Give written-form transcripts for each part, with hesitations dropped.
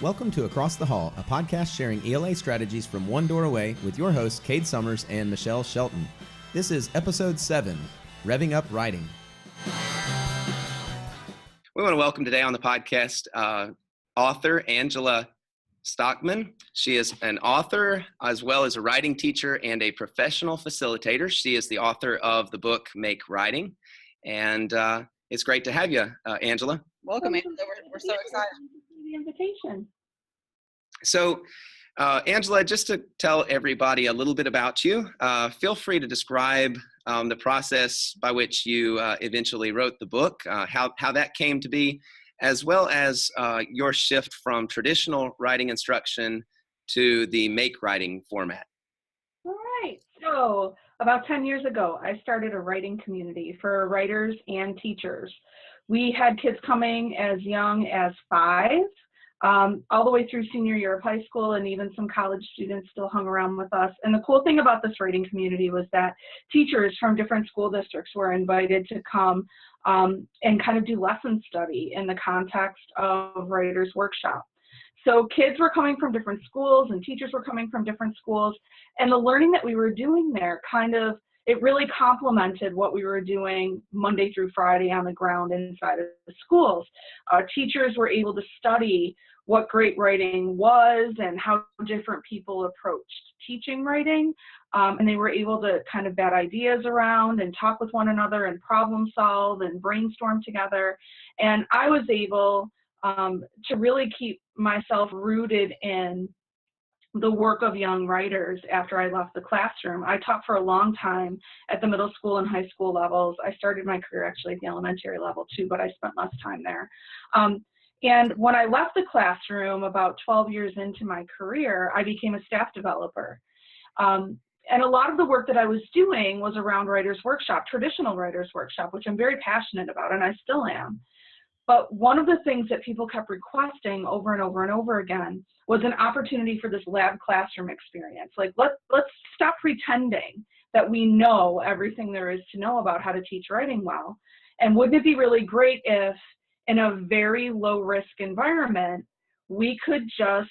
Welcome to Across the Hall, a podcast sharing ELA strategies from one door away with your hosts, Cade Summers and Michelle Shelton. This is Episode 7, Revving Up Writing. We want to welcome today on the podcast author Angela Stockman. She is an author as well as a writing teacher and a professional facilitator. She is the author of the book Make Writing. And it's great to have you, Angela. Welcome, Angela. We're so excited. The invitation. So, Angela, just to tell everybody a little bit about you, feel free to describe the process by which you eventually wrote the book, how that came to be, as well as your shift from traditional writing instruction to the Make Writing format. All right. So about 10 years ago, I started a writing community for writers and teachers. We had kids coming as young as 5, all the way through senior year of high school, and even some college students still hung around with us. And the cool thing about this writing community was that teachers from different school districts were invited to come and kind of do lesson study in the context of Writers' Workshop. So kids were coming from different schools and teachers were coming from different schools, and the learning that we were doing there it really complemented what we were doing Monday through Friday on the ground inside of the schools. Teachers were able to study what great writing was and how different people approached teaching writing, and they were able to kind of bat ideas around and talk with one another and problem solve and brainstorm together. And I was able to really keep myself rooted in the work of young writers after I left the classroom. I taught for a long time at the middle school and high school levels. I started my career actually at the elementary level too, but I spent less time there. And when I left the classroom about 12 years into my career, I became a staff developer. And a lot of the work that I was doing was around Writers' Workshop, traditional Writers' Workshop, which I'm very passionate about, and I still am. But one of the things that people kept requesting over and over and over again was an opportunity for this lab classroom experience. Like, let's stop pretending that we know everything there is to know about how to teach writing well. And wouldn't it be really great if, in a very low-risk environment, we could just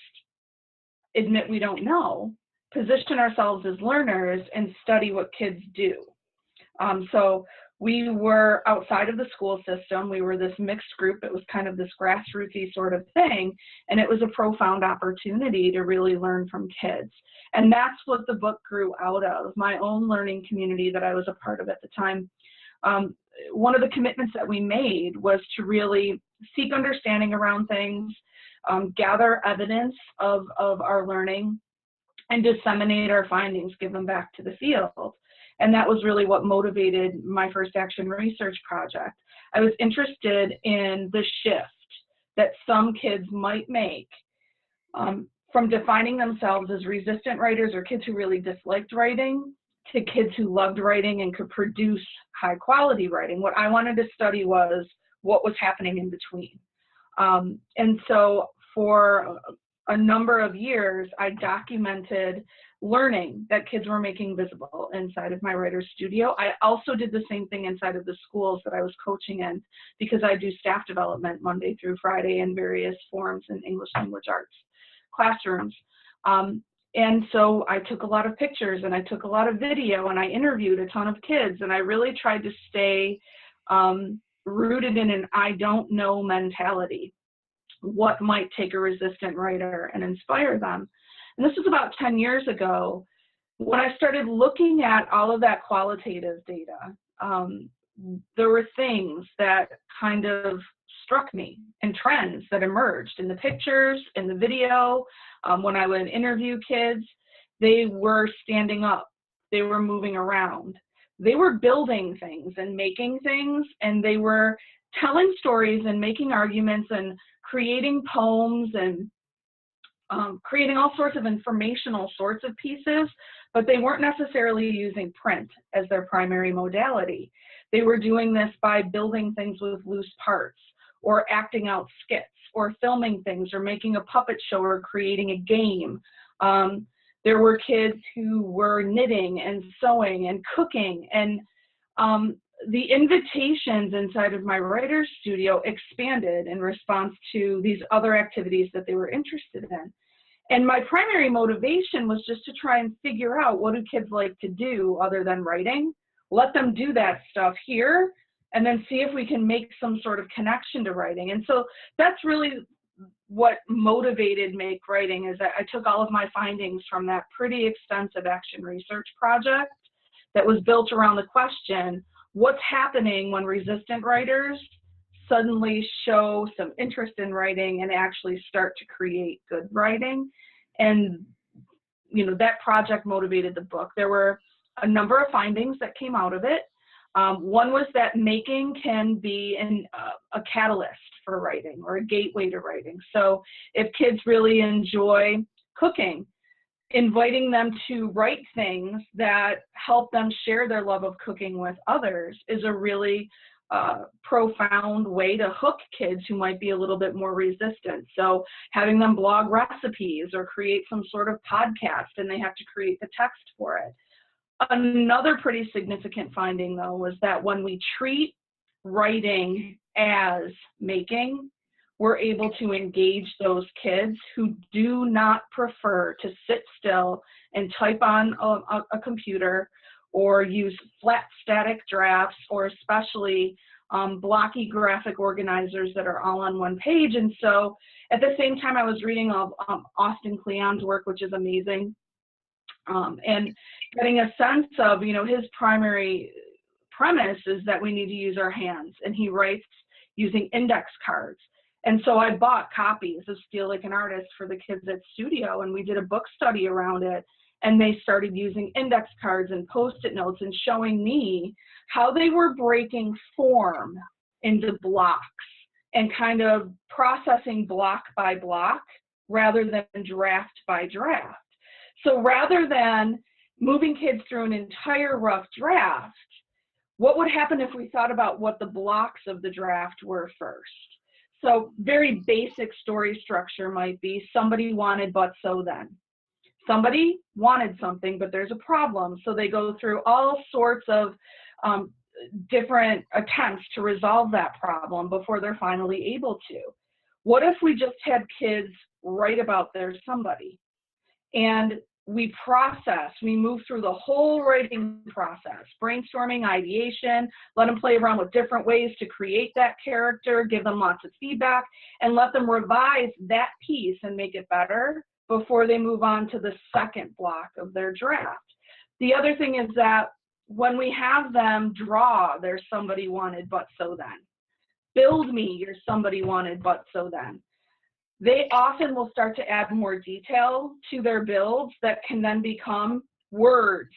admit we don't know, position ourselves as learners, and study what kids do. So we were outside of the school system. We were this mixed group. It was kind of this grassrootsy sort of thing, and it was a profound opportunity to really learn from kids. And that's what the book grew out of, my own learning community that I was a part of at the time. One of the commitments that we made was to really seek understanding around things, gather evidence of our learning, and disseminate our findings, give them back to the field. And that was really what motivated my first action research project. I was interested in the shift that some kids might make from defining themselves as resistant writers or kids who really disliked writing to kids who loved writing and could produce high quality writing. What I wanted to study was what was happening in between. And so for a number of years, I documented learning that kids were making visible inside of my writer's studio. I also did the same thing inside of the schools that I was coaching in, because I do staff development Monday through Friday in various forms in English language arts classrooms. And so I took a lot of pictures and I took a lot of video and I interviewed a ton of kids, and I really tried to stay rooted in an I don't know mentality. What might take a resistant writer and inspire them? And this was about 10 years ago when I started looking at all of that qualitative data. There were things that kind of struck me and trends that emerged in the pictures, in the video. When I would interview kids, they were standing up, they were moving around, they were building things and making things, and they were telling stories and making arguments and creating poems and creating all sorts of informational sorts of pieces, but they weren't necessarily using print as their primary modality. They were doing this by building things with loose parts, or acting out skits, or filming things, or making a puppet show, or creating a game. There were kids who were knitting and sewing and cooking, and the invitations inside of my writer's studio expanded in response to these other activities that they were interested in. And my primary motivation was just to try and figure out, what do kids like to do other than writing? Let them do that stuff here, and then see if we can make some sort of connection to writing. And so that's really what motivated Make Writing, is that I took all of my findings from that pretty extensive action research project that was built around the question, what's happening when resistant writers suddenly show some interest in writing and actually start to create good writing? And, you know, that project motivated the book. There were a number of findings that came out of it. One was that making can be a catalyst for writing, or a gateway to writing. So if kids really enjoy cooking, inviting them to write things that help them share their love of cooking with others is a really profound way to hook kids who might be a little bit more resistant. So having them blog recipes or create some sort of podcast, and they have to create the text for it. Another pretty significant finding, though, was that when we treat writing as making, we're able to engage those kids who do not prefer to sit still and type on a computer, or use flat static drafts, or especially blocky graphic organizers that are all on one page. And so at the same time, I was reading Austin Kleon's work, which is amazing, and getting a sense of, you know, his primary premise is that we need to use our hands, and he writes using index cards. And so I bought copies of Steal Like an Artist for the kids at studio, and we did a book study around it, and they started using index cards and Post-it notes and showing me how they were breaking form into blocks and kind of processing block by block rather than draft by draft. So rather than moving kids through an entire rough draft, what would happen if we thought about what the blocks of the draft were first? So very basic story structure might be, somebody wanted but so then. Somebody wanted something, but there's a problem. So they go through all sorts of different attempts to resolve that problem before they're finally able to. What if we just had kids write about their somebody? And we move through the whole writing process, brainstorming, ideation, let them play around with different ways to create that character, give them lots of feedback, and let them revise that piece and make it better before they move on to the second block of their draft. The other thing is that when we have them draw their somebody wanted but so then, build me your somebody wanted but so then, they often will start to add more detail to their builds that can then become words,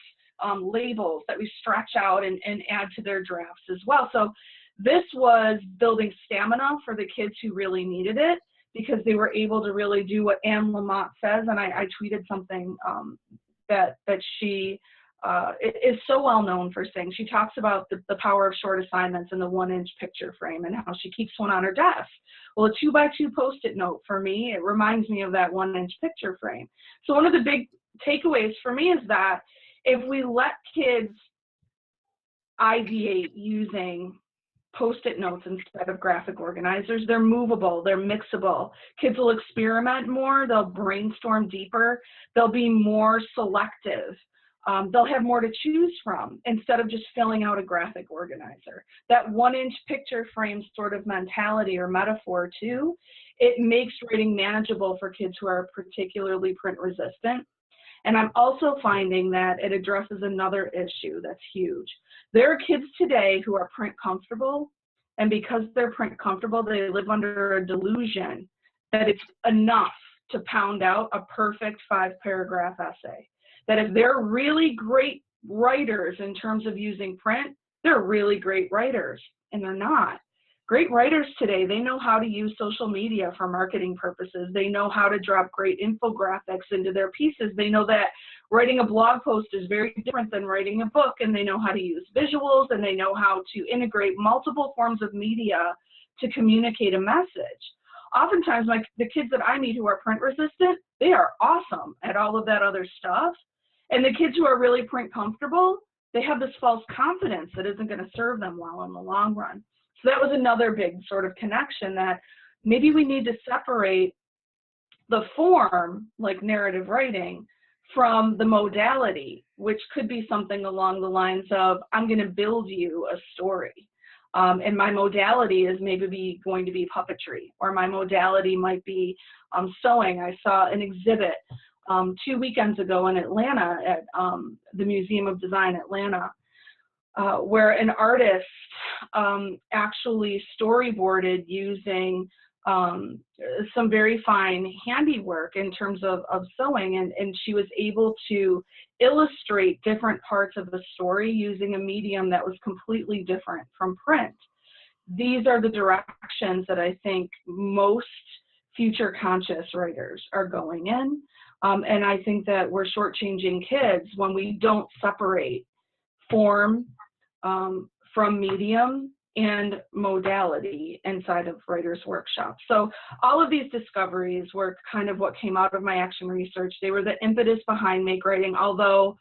labels that we stretch out and add to their drafts as well. So this was building stamina for the kids who really needed it, because they were able to really do what Anne Lamott says. And I tweeted something that she is so well known for saying. She talks about the power of short assignments and the 1-inch picture frame, and how she keeps one on her desk. Well, a 2x2 Post-it note for me, it reminds me of that 1-inch picture frame. So one of the big takeaways for me is that if we let kids ideate using Post-it notes instead of graphic organizers, they're movable, they're mixable. Kids will experiment more, they'll brainstorm deeper, they'll be more selective. They'll have more to choose from instead of just filling out a graphic organizer. That 1-inch picture frame sort of mentality or metaphor too, it makes writing manageable for kids who are particularly print resistant. And I'm also finding that it addresses another issue that's huge. There are kids today who are print comfortable, and because they're print comfortable, they live under a delusion that it's enough to pound out a perfect 5-paragraph essay. That if they're really great writers in terms of using print, they're really great writers, and they're not. Great writers today, they know how to use social media for marketing purposes. They know how to drop great infographics into their pieces. They know that writing a blog post is very different than writing a book, and they know how to use visuals, and they know how to integrate multiple forms of media to communicate a message. Oftentimes, the kids that I meet who are print resistant, they are awesome at all of that other stuff. And the kids who are really print comfortable, they have this false confidence that isn't going to serve them well in the long run. So that was another big sort of connection, that maybe we need to separate the form, like narrative writing, from the modality, which could be something along the lines of, I'm going to build you a story. And my modality is maybe going to be puppetry, or my modality might be sewing. I saw an exhibit 2 weekends ago in Atlanta at the Museum of Design Atlanta, where an artist actually storyboarded using some very fine handiwork in terms of sewing, and she was able to illustrate different parts of the story using a medium that was completely different from print. These are the directions that I think most future conscious writers are going in, and I think that we're shortchanging kids when we don't separate form from medium and modality inside of writers' workshops. So all of these discoveries were kind of what came out of my action research. They were the impetus behind Make Writing, although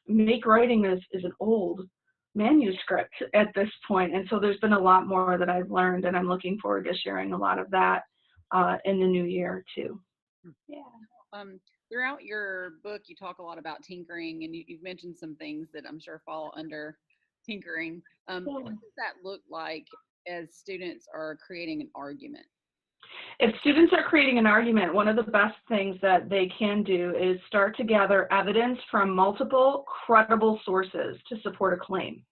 Make Writing is an old manuscript at this point. And so there's been a lot more that I've learned, and I'm looking forward to sharing a lot of that in the new year too. Yeah. Throughout your book, you talk a lot about tinkering, and you've mentioned some things that I'm sure fall under tinkering. What does that look like as students are creating an argument? If students are creating an argument, one of the best things that they can do is start to gather evidence from multiple credible sources to support a claim.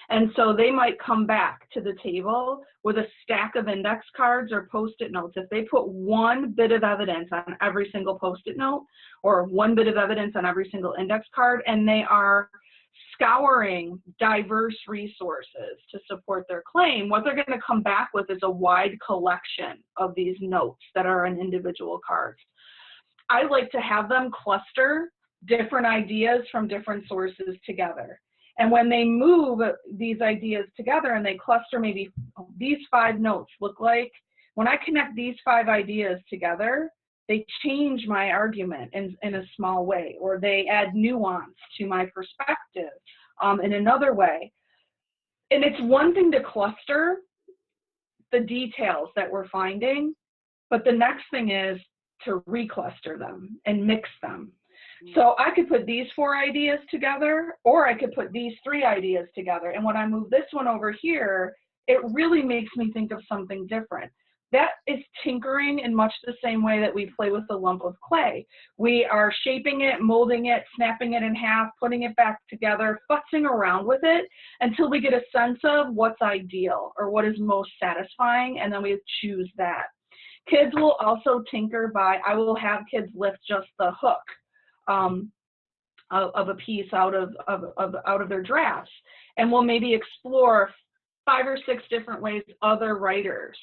And so they might come back to the table with a stack of index cards or Post-it notes. If they put one bit of evidence on every single Post-it note, or one bit of evidence on every single index card, and they are scouring diverse resources to support their claim, what they're going to come back with is a wide collection of these notes that are on individual cards. I like to have them cluster different ideas from different sources together. And when they move these ideas together and they cluster, maybe these 5 notes look like, when I connect these 5 ideas together, they change my argument in a small way, or they add nuance to my perspective in another way. And it's one thing to cluster the details that we're finding, but the next thing is to recluster them and mix them. So I could put these 4 ideas together, or I could put these 3 ideas together. And when I move this one over here, it really makes me think of something different. That is tinkering in much the same way that we play with a lump of clay. We are shaping it, molding it, snapping it in half, putting it back together, futzing around with it until we get a sense of what's ideal or what is most satisfying, and then we choose that. Kids will also tinker by, I will have kids lift just the hook of a piece out of their drafts, and we'll maybe explore 5 or 6 different ways other writers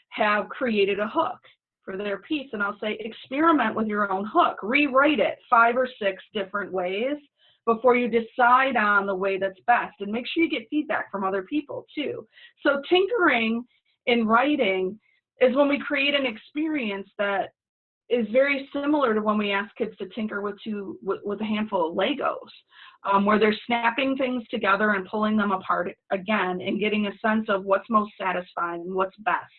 have created a hook for their piece, and I'll say experiment with your own hook, rewrite it 5 or 6 different ways before you decide on the way that's best, and make sure you get feedback from other people too. So tinkering in writing is when we create an experience that is very similar to when we ask kids to tinker with a handful of Legos, where they're snapping things together and pulling them apart again and getting a sense of what's most satisfying and what's best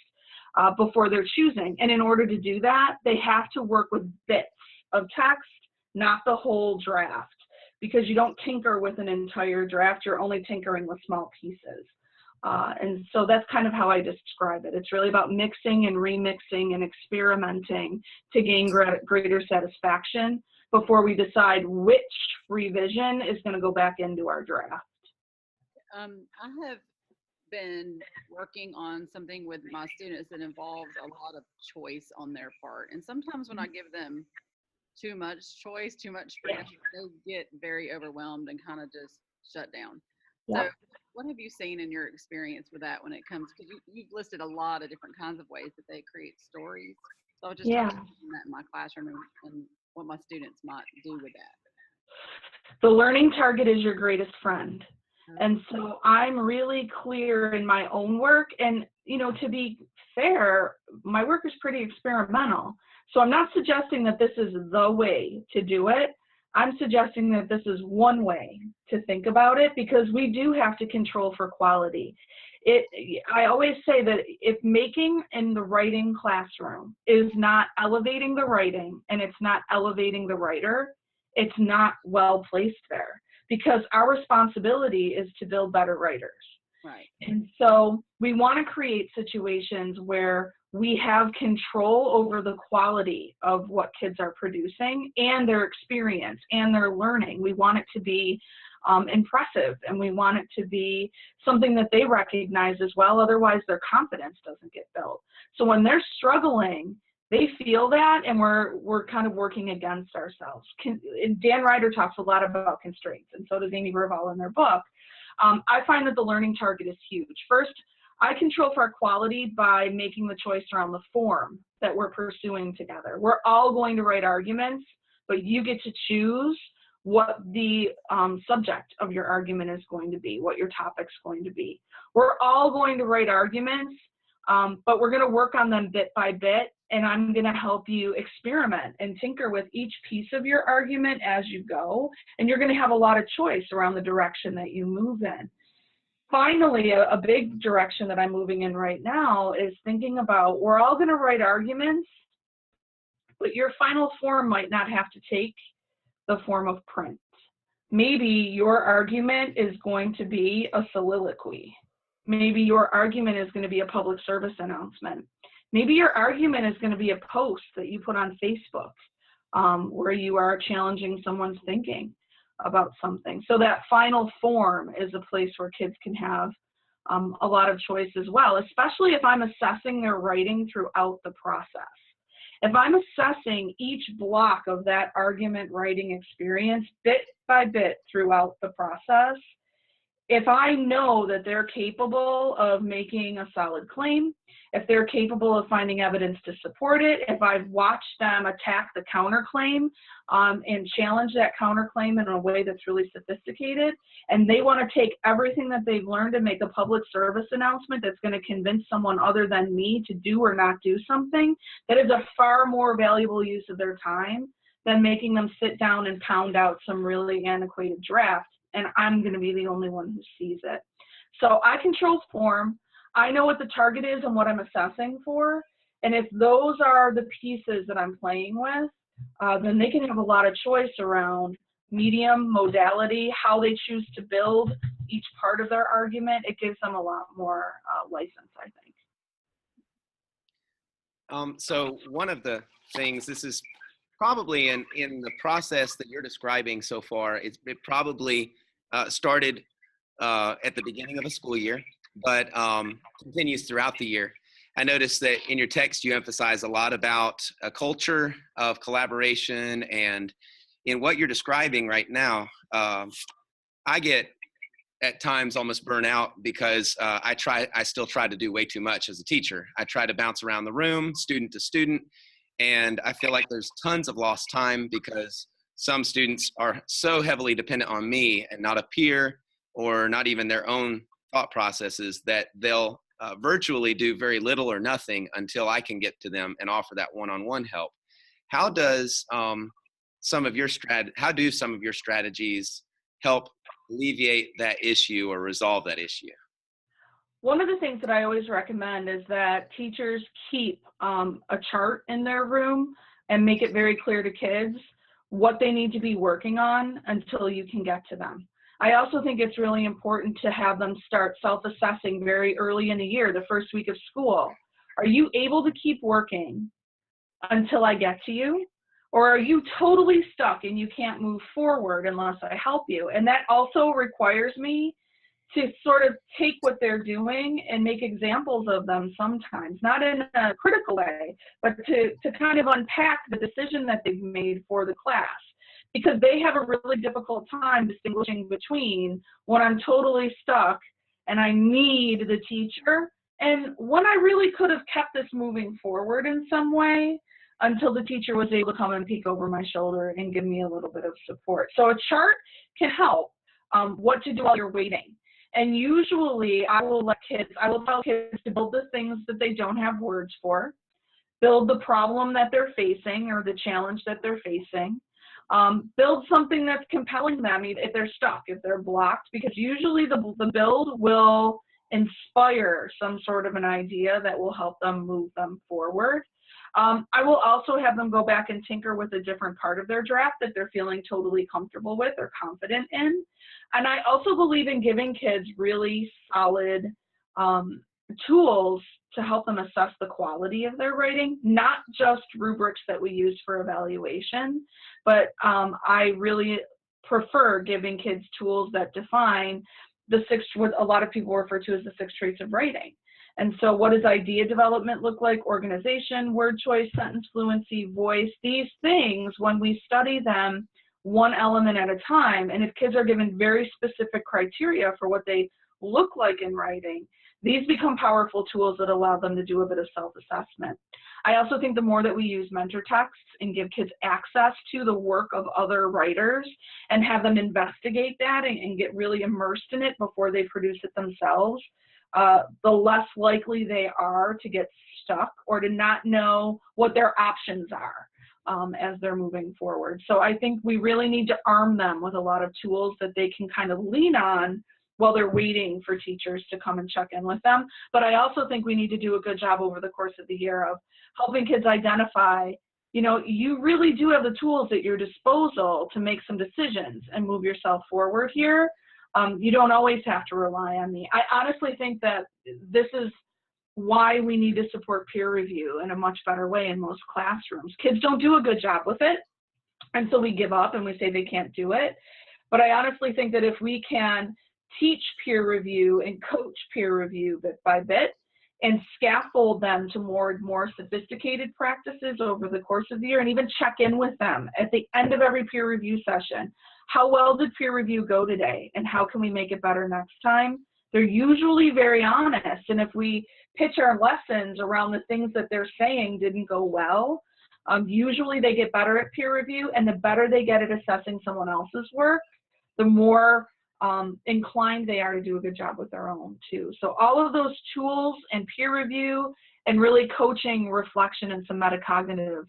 before they're choosing. And in order to do that, they have to work with bits of text, not the whole draft, because you don't tinker with an entire draft, you're only tinkering with small pieces. And so that's kind of how I describe it. It's really about mixing and remixing and experimenting to gain greater satisfaction before we decide which revision is going to go back into our draft. I have been working on something with my students that involves a lot of choice on their part. And sometimes when I give them too much choice, too much freedom, they get very overwhelmed and kind of just shut down. Yeah. So what have you seen in your experience with that when it comes, because you've listed a lot of different kinds of ways that they create stories. So I was just trying to do that in my classroom and what my students might do with that. The learning target is your greatest friend. And so I'm really clear in my own work, and to be fair, my work is pretty experimental. So I'm not suggesting that this is the way to do it. I'm suggesting that this is one way to think about it, because we do have to control for quality. I always say that if making in the writing classroom is not elevating the writing and it's not elevating the writer, it's not well placed there, because our responsibility is to build better writers. Right. And so we want to create situations where we have control over the quality of what kids are producing and their experience and their learning. We want it to be impressive, and we want it to be something that they recognize as well. Otherwise, their confidence doesn't get built. So when they're struggling, they feel that, and we're kind of working against ourselves. And Dan Ryder talks a lot about constraints, and so does Amy Verval in their book. I find that the learning target is huge. First, I control for our quality by making the choice around the form that we're pursuing together. We're all going to write arguments, but you get to choose what the subject of your argument is going to be, what your topic's going to be. We're all going to write arguments, but we're going to work on them bit by bit, and I'm going to help you experiment and tinker with each piece of your argument as you go, and you're going to have a lot of choice around the direction that you move in. Finally, a big direction that I'm moving in right now is thinking about, we're all going to write arguments, but your final form might not have to take the form of print. Maybe your argument is going to be a soliloquy. Maybe your argument is going to be a public service announcement. Maybe your argument is going to be a post that you put on Facebook where you are challenging someone's thinking about something. So that final form is a place where kids can have a lot of choice as well, especially if I'm assessing their writing throughout the process. If I'm assessing each block of that argument writing experience bit by bit throughout the process, if I know that they're capable of making a solid claim, if they're capable of finding evidence to support it, if I've watched them attack the counterclaim and challenge that counterclaim in a way that's really sophisticated, and they want to take everything that they've learned and make a public service announcement that's going to convince someone other than me to do or not do something, that is a far more valuable use of their time than making them sit down and pound out some really antiquated draft, and I'm going to be the only one who sees it. So I control form. I know what the target is and what I'm assessing for. And if those are the pieces that I'm playing with, then they can have a lot of choice around medium, modality, how they choose to build each part of their argument. It gives them a lot more license, I think. So one of the things, this is probably in the process that you're describing so far, it probably started at the beginning of a school year, but continues throughout the year. I noticed that in your text, you emphasize a lot about a culture of collaboration, and in what you're describing right now, I get at times almost burn out because I still try to do way too much as a teacher. I try to bounce around the room, student to student, and I feel like there's tons of lost time because some students are so heavily dependent on me and not a peer or not even their own thought processes that they'll virtually do very little or nothing until I can get to them and offer that one-on-one help. How do some of your strategies help alleviate that issue or resolve that issue? One of the things that I always recommend is that teachers keep a chart in their room and make it very clear to kids what they need to be working on until you can get to them. I also think it's really important to have them start self-assessing very early in the year, the first week of school. Are you able to keep working until I get to you? Or are you totally stuck and you can't move forward unless I help you? And that also requires me to sort of take what they're doing and make examples of them sometimes, not in a critical way, but to kind of unpack the decision that they've made for the class. Because they have a really difficult time distinguishing between when I'm totally stuck and I need the teacher and when I really could have kept this moving forward in some way until the teacher was able to come and peek over my shoulder and give me a little bit of support. So a chart can help what to do while you're waiting. And usually I will tell kids to build the things that they don't have words for, build the problem that they're facing or the challenge that they're facing, Build something that's compelling them if they're stuck, if they're blocked, because usually the build will inspire some sort of an idea that will help them move them forward. I will also have them go back and tinker with a different part of their draft that they're feeling totally comfortable with or confident in. And I also believe in giving kids really solid tools to help them assess the quality of their writing, not just rubrics that we use for evaluation, but I really prefer giving kids tools that define what a lot of people refer to as the 6 traits of writing. And so what does idea development look like? Organization, word choice, sentence fluency, voice, these things, when we study them one element at a time, and if kids are given very specific criteria for what they look like in writing, these become powerful tools that allow them to do a bit of self-assessment. I also think the more that we use mentor texts and give kids access to the work of other writers and have them investigate that and get really immersed in it before they produce it themselves, the less likely they are to get stuck or to not know what their options are as they're moving forward. So I think we really need to arm them with a lot of tools that they can kind of lean on while they're waiting for teachers to come and check in with them. But I also think we need to do a good job over the course of the year of helping kids identify, you really do have the tools at your disposal to make some decisions and move yourself forward here. You don't always have to rely on me. I honestly think that this is why we need to support peer review in a much better way in most classrooms. Kids don't do a good job with it, and so we give up and we say they can't do it. But I honestly think that if we can teach peer review and coach peer review bit by bit and scaffold them to more sophisticated practices over the course of the year, and even check in with them at the end of every peer review session. How well did peer review go today, and how can we make it better next time? They're usually very honest, and if we pitch our lessons around the things that they're saying didn't go well, usually they get better at peer review, and the better they get at assessing someone else's work, the more inclined they are to do a good job with their own too. So all of those tools and peer review and really coaching reflection and some metacognitive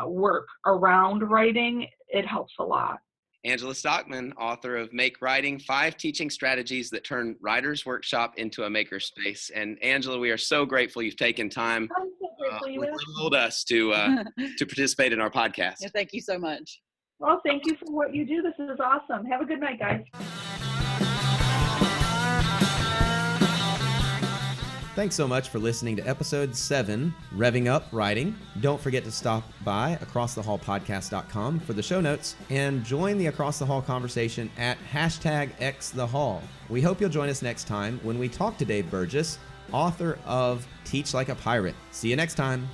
work around writing, it helps a lot. Angela Stockman, author of Make Writing, 5 Teaching Strategies That Turn Writer's Workshop into a Makerspace. And Angela, we are so grateful you've taken time with little us to participate in our podcast. Yeah, thank you so much. Well, thank you for what you do. This is awesome. Have a good night, guys. Thanks so much for listening to episode 7, Revving Up Writing. Don't forget to stop by acrossthehallpodcast.com for the show notes and join the Across the Hall conversation at #XTheHall. We hope you'll join us next time when we talk to Dave Burgess, author of Teach Like a Pirate. See you next time.